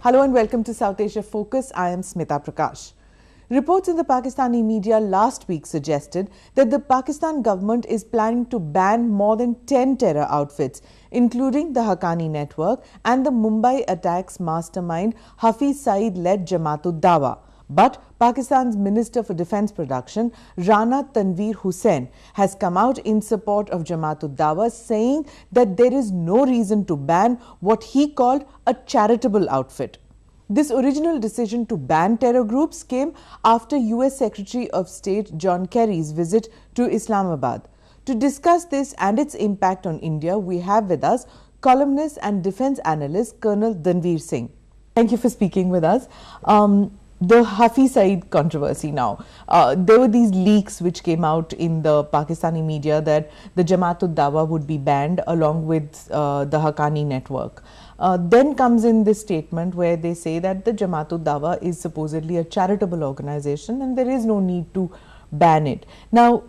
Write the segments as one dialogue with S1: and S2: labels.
S1: Hello and welcome to South Asia Focus. I am Smita Prakash. Reports in the Pakistani media last week suggested that the Pakistan government is planning to ban more than 10 terror outfits, including the Haqqani network and the Mumbai attacks mastermind Hafiz Saeed-led Jamaat-ud-Dawa. But Pakistan's Minister for Defence Production, Rana Tanveer Hussain, has come out in support of Jamaat-ud-Dawa, saying that there is no reason to ban what he called a charitable outfit. This original decision to ban terror groups came after US Secretary of State John Kerry's visit to Islamabad. To discuss this and its impact on India, we have with us columnist and defence analyst Colonel Dhanveer Singh. Thank you for speaking with us. The Hafiz Saeed controversy now. There were these leaks which came out in the Pakistani media that the Jamaat-ud-Dawa would be banned along with the Haqqani network. Then comes in this statement where they say that the Jamaat-ud-Dawa is supposedly a charitable organization and there is no need to ban it. Now,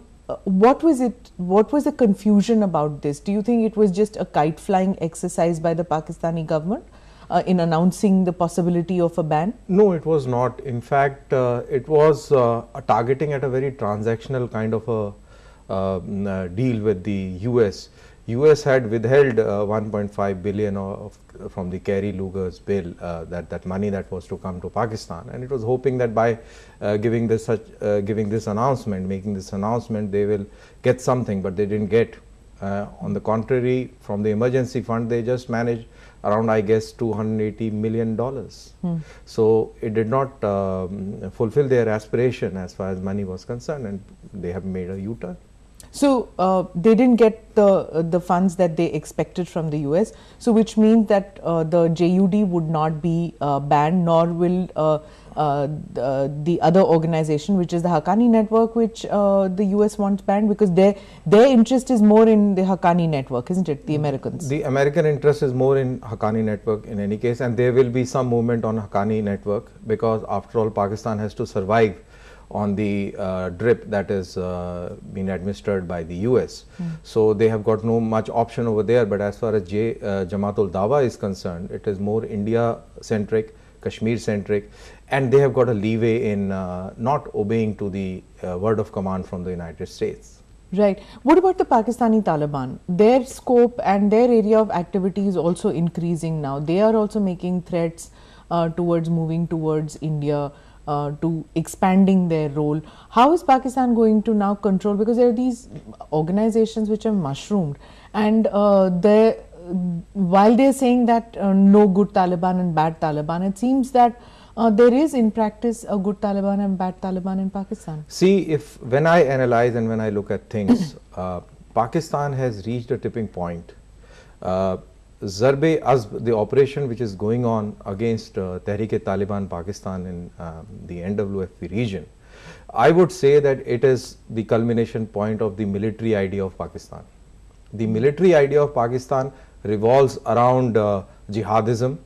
S1: what was it? What was the confusion about this? Do you think it was just a kite flying exercise by the Pakistani government in announcing the possibility of a ban?
S2: No, it was not. In fact, it was targeting at a very transactional kind of a deal with the US. US had withheld 1.5 billion from the Kerry-Lugar's bill, that money that was to come to Pakistan, and it was hoping that by giving this announcement, making this announcement, they will get something, but they didn't get. On the contrary, from the emergency fund, they just managed around, I guess, $280 million. So it did not fulfill their aspiration as far as money was concerned, and they have made a U-turn.
S1: So they didn't get the funds that they expected from the US. So which means that the JUD would not be banned, nor will the other organization, which is the Haqqani network, which the US wants banned, because their interest is more in the Haqqani network, isn't it? The Americans.
S2: The American interest is more in Haqqani network in any case, and there will be some movement on Haqqani network, because after all, Pakistan has to survive on the drip that is being administered by the US. So they have got no much option over there. But as far as Jamaat-ul-Dawa is concerned, it is more India centric, Kashmir centric, and they have got a leeway in not obeying to the word of command from the United States.
S1: Right. What about the Pakistani Taliban? Their scope and their area of activity is also increasing now. They are also making threats towards moving towards India, to expanding their role. How is Pakistan going to now control? Because there are these organizations which have mushroomed, and while they're saying that no good Taliban and bad Taliban, it seems that there is in practice a good Taliban and bad Taliban in Pakistan.
S2: See, when I analyze and when I look at things, Pakistan has reached a tipping point. Zarb-e-Azb, the operation which is going on against Tehreek-e-Taliban Pakistan in the NWFP region, I would say that it is the culmination point of the military idea of Pakistan. The military idea of Pakistan revolves around jihadism,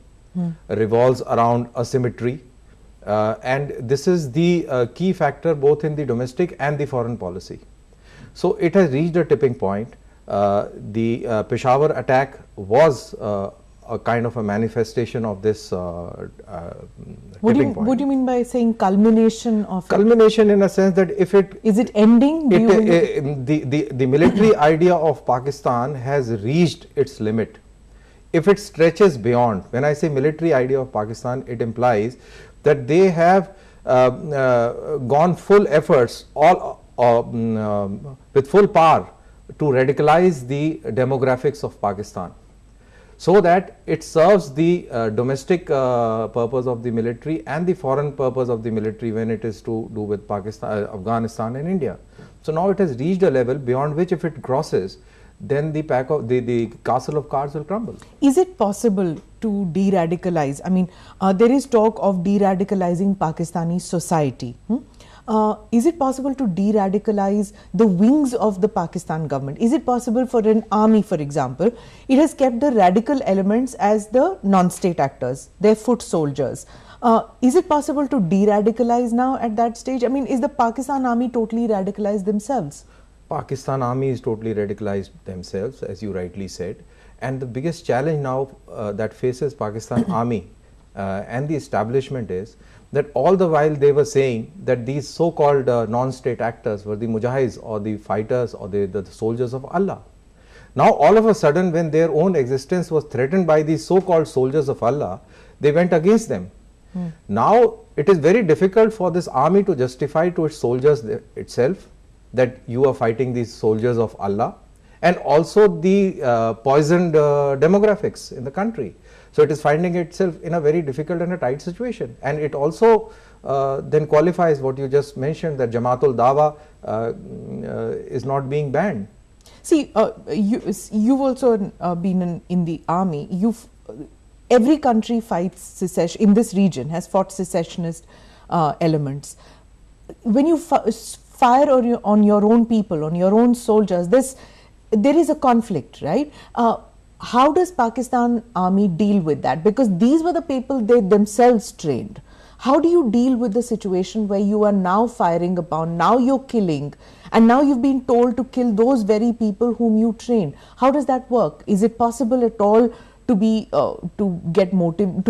S2: revolves around asymmetry, and this is the key factor both in the domestic and the foreign policy. So it has reached a tipping point. The Peshawar attack was a kind of a manifestation of this tipping point.
S1: What do you mean by saying culmination of
S2: culmination in a sense that if it
S1: is it ending?
S2: The military idea of Pakistan has reached its limit. If it stretches beyond, when I say military idea of Pakistan, it implies that they have gone full efforts, with full power, to radicalize the demographics of Pakistan, so that it serves the domestic purpose of the military and the foreign purpose of the military when it is to do with Pakistan, Afghanistan and India. So now it has reached a level beyond which, if it crosses, then the castle of cards will crumble.
S1: Is it possible to de-radicalize? I mean, there is talk of de-radicalizing Pakistani society. Is it possible to de-radicalize the wings of the Pakistan government? Is it possible for an army, for example? It has kept the radical elements as the non-state actors, their foot soldiers. Is it possible to de-radicalize now at that stage? I mean, is the Pakistan army totally radicalized themselves?
S2: Pakistan army is totally radicalized themselves, as you rightly said. And the biggest challenge now that faces Pakistan army and the establishment is that all the while they were saying that these so-called non-state actors were the mujahids or the fighters or the soldiers of Allah. Now all of a sudden, when their own existence was threatened by these so-called soldiers of Allah, they went against them. Now it is very difficult for this army to justify to its soldiers itself that you are fighting these soldiers of Allah, and also the poisoned demographics in the country. So it is finding itself in a very difficult and a tight situation, and it also then qualifies what you just mentioned, that Jamaatul Dawa is not being banned.
S1: See, you've also been in the army. Every country fights secession, in this region has fought secessionist elements. When you fire on your own people, on your own soldiers, there is a conflict, right? How does Pakistan army deal with that? Because these were the people they themselves trained. How do you deal with the situation where you are now firing upon, now you're killing, and now you've been told to kill those very people whom you trained? How does that work? Is it possible at all to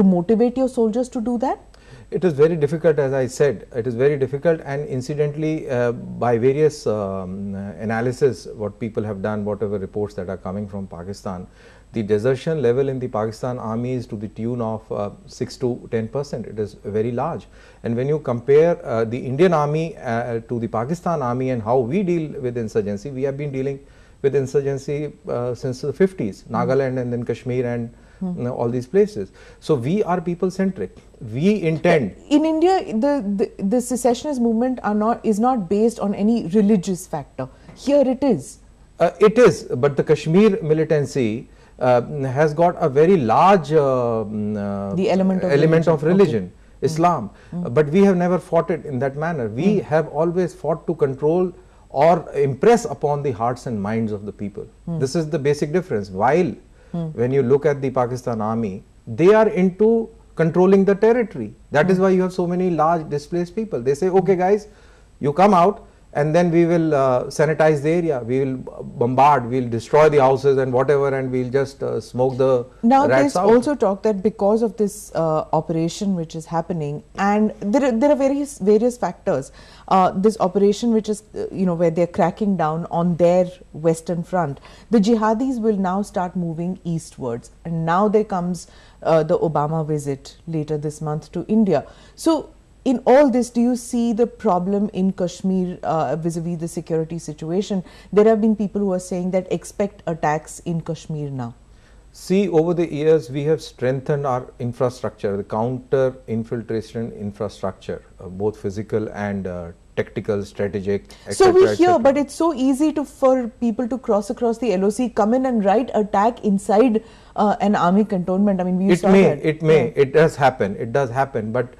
S1: motivate your soldiers to do that?
S2: It is very difficult, as I said. It is very difficult, and incidentally, by various analysis, what people have done, whatever reports that are coming from Pakistan, the desertion level in the Pakistan army is to the tune of 6 to 10%. It is very large. And when you compare the Indian army to the Pakistan army and how we deal with insurgency, we have been dealing with insurgency since the 50s, Nagaland and then Kashmir and all these places. So we are people centric. We intend.
S1: In India, the secessionist movement is not based on any religious factor. Here it is.
S2: It is, but the Kashmir militancy has got a very large
S1: the element of
S2: religion, okay. Islam, but we have never fought it in that manner. We have always fought to control or impress upon the hearts and minds of the people. This is the basic difference. While when you look at the Pakistan army, they are into controlling the territory. That is why you have so many large displaced people. They say, okay guys, you come out, and then we will sanitize the area, we will bombard, we will destroy the houses and whatever, and we will just smoke the
S1: now
S2: rats
S1: out. Now there's also talk that because of this operation which is happening, and there are various factors, this operation which is where they're cracking down on their western front, the jihadis will now start moving eastwards, and now there comes the Obama visit later this month to India. So in all this, do you see the problem in Kashmir vis-a-vis the security situation? There have been people who are saying that expect attacks in Kashmir now.
S2: See, over the years, we have strengthened our infrastructure, the counter infiltration infrastructure, both physical and tactical, strategic, etc.
S1: So we hear, but it's so easy for people to cross across the LOC, come in and right attack inside an army cantonment. I mean, we saw that.
S2: It does happen, but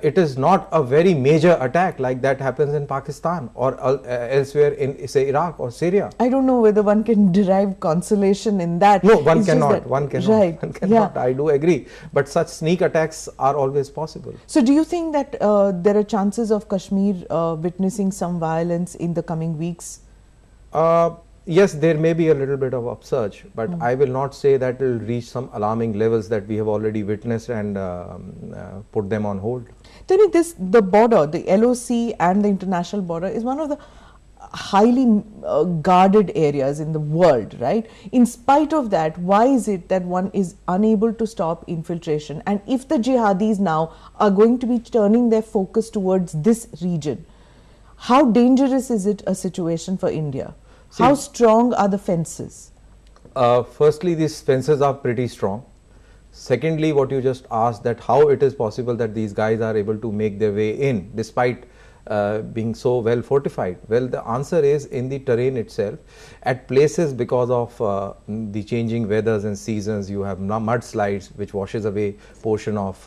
S2: it is not a very major attack like that happens in Pakistan or elsewhere in, say, Iraq or Syria.
S1: I don't know whether one can derive consolation in that.
S2: No, one cannot. One cannot.
S1: Right.
S2: One cannot. Yeah. I do agree. But such sneak attacks are always possible.
S1: So do you think that there are chances of Kashmir witnessing some violence in the coming weeks?
S2: Yes, there may be a little bit of upsurge, but I will not say that it will reach some alarming levels that we have already witnessed and put them on hold.
S1: Tell me this, the border, the LOC and the international border is one of the highly guarded areas in the world, right? In spite of that, why is it that one is unable to stop infiltration? And if the jihadis now are going to be turning their focus towards this region, how dangerous is it a situation for India? See, how strong are the fences?
S2: Firstly, these fences are pretty strong. Secondly, what you just asked, that how it is possible that these guys are able to make their way in despite being so well fortified. Well, the answer is in the terrain itself. At places, because of the changing weathers and seasons, you have mudslides which washes away portion of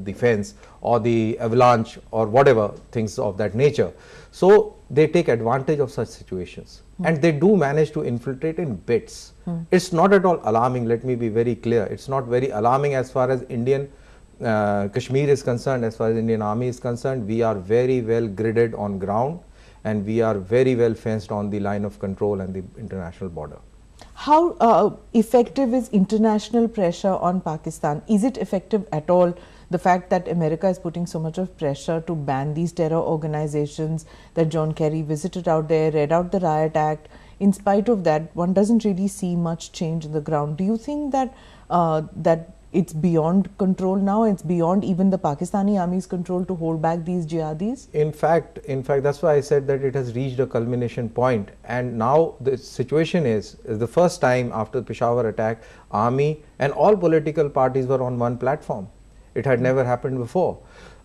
S2: the fence, or the avalanche, or whatever things of that nature. So they take advantage of such situations, and they do manage to infiltrate in bits. It's not at all alarming, let me be very clear. It's not very alarming as far as Indian Kashmir is concerned. As far as Indian Army is concerned, we are very well gridded on ground, and we are very well fenced on the line of control and the international border.
S1: How effective is international pressure on Pakistan? Is it effective at all? the fact that America is putting so much of pressure to ban these terror organizations, that John Kerry visited out there, read out the Riot Act. In spite of that, one doesn't really see much change in the ground. Do you think that that it's beyond control now? It's beyond even the Pakistani army's control to hold back these jihadis?
S2: In fact, that's why I said that it has reached a culmination point. And now the situation is the first time after the Peshawar attack, army and all political parties were on one platform. It had never happened before.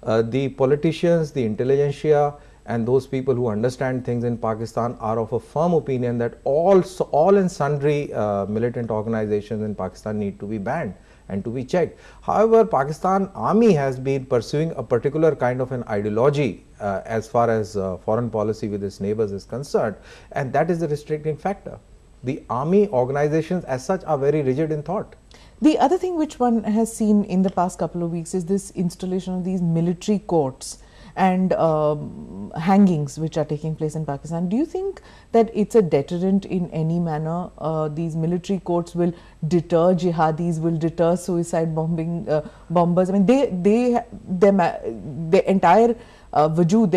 S2: The politicians, the intelligentsia, and those people who understand things in Pakistan are of a firm opinion that all and sundry militant organizations in Pakistan need to be banned and to be checked. However, Pakistan army has been pursuing a particular kind of an ideology as far as foreign policy with its neighbors is concerned, and that is the restricting factor. The army organizations as such are very rigid in thought.
S1: The other thing which one has seen in the past couple of weeks is this installation of these military courts and hangings which are taking place in Pakistan. Do you think that it's a deterrent in any manner? These military courts will deter jihadis, will deter suicide bombers. I mean, their entire vajood,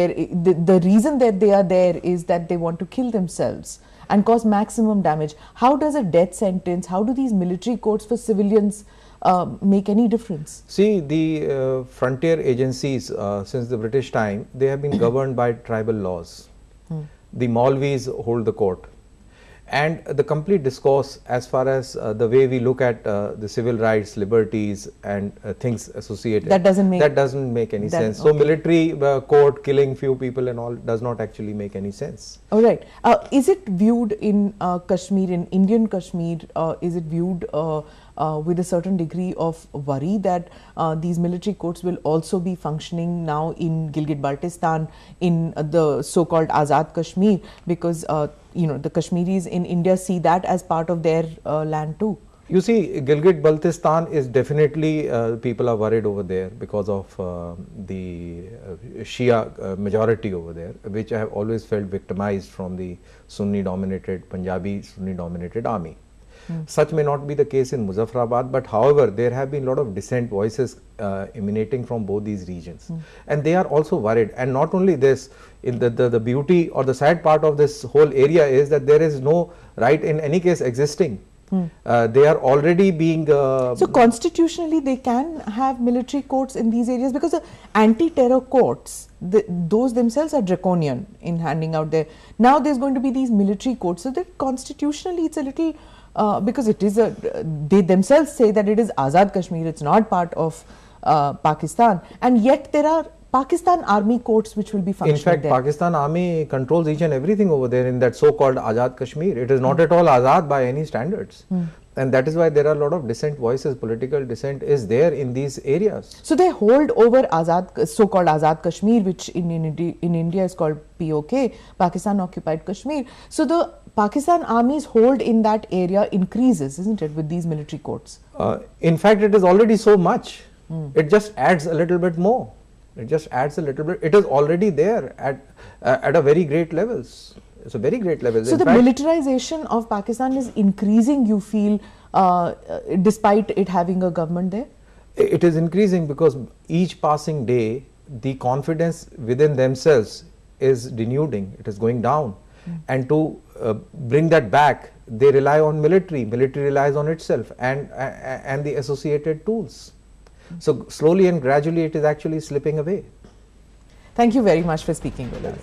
S1: the reason that they are there is that they want to kill themselves and cause maximum damage. How does a death sentence, how do these military courts for civilians make any difference?
S2: See, the frontier agencies since the British time, they have been governed by tribal laws. The Maulvis hold the court, and the complete discourse as far as the way we look at the civil rights, liberties and things associated, that doesn't make any sense. So military court killing few people and all does not actually make any sense.
S1: All right. Is it viewed in Kashmir, in Indian Kashmir, is it viewed with a certain degree of worry that these military courts will also be functioning now in Gilgit-Baltistan, in the so-called Azad Kashmir, because you know, the Kashmiris in India see that as part of their land too?
S2: You see, Gilgit-Baltistan is definitely, people are worried over there because of the Shia majority over there, which I have always felt victimized from the Sunni-dominated, Punjabi Sunni-dominated army. Such may not be the case in Muzaffarabad, but however, there have been a lot of dissent voices emanating from both these regions. And they are also worried. And not only this, in the beauty or the sad part of this whole area is that there is no right in any case existing. They are already being...
S1: so constitutionally they can have military courts in these areas, because the anti-terror courts, those themselves are draconian in handing out their... Now there's going to be these military courts, so that constitutionally it's a little... because it is they themselves say that it is Azad Kashmir, it's not part of Pakistan, and yet there are Pakistan army courts which will be functioning there.
S2: In fact, Pakistan army controls each and everything over there in that so-called Azad Kashmir. It is not at all Azad by any standards. And that is why there are a lot of dissent voices, political dissent is there in these areas.
S1: So they hold over Azad, so-called Azad Kashmir, which in India is called POK, Pakistan Occupied Kashmir. So the Pakistan army's hold in that area increases, isn't it, with these military courts?
S2: In fact, it is already so much. It just adds a little bit more. It just adds a little bit. It is already there at a very great levels. It's a very great level.
S1: So the militarization of Pakistan is increasing, you feel, despite it having a government there?
S2: It is increasing because each passing day, the confidence within themselves is denuding. It is going down. And to bring that back, they rely on military. Military relies on itself and the associated tools. So slowly and gradually, it is actually slipping away.
S1: Thank you very much for speaking with us.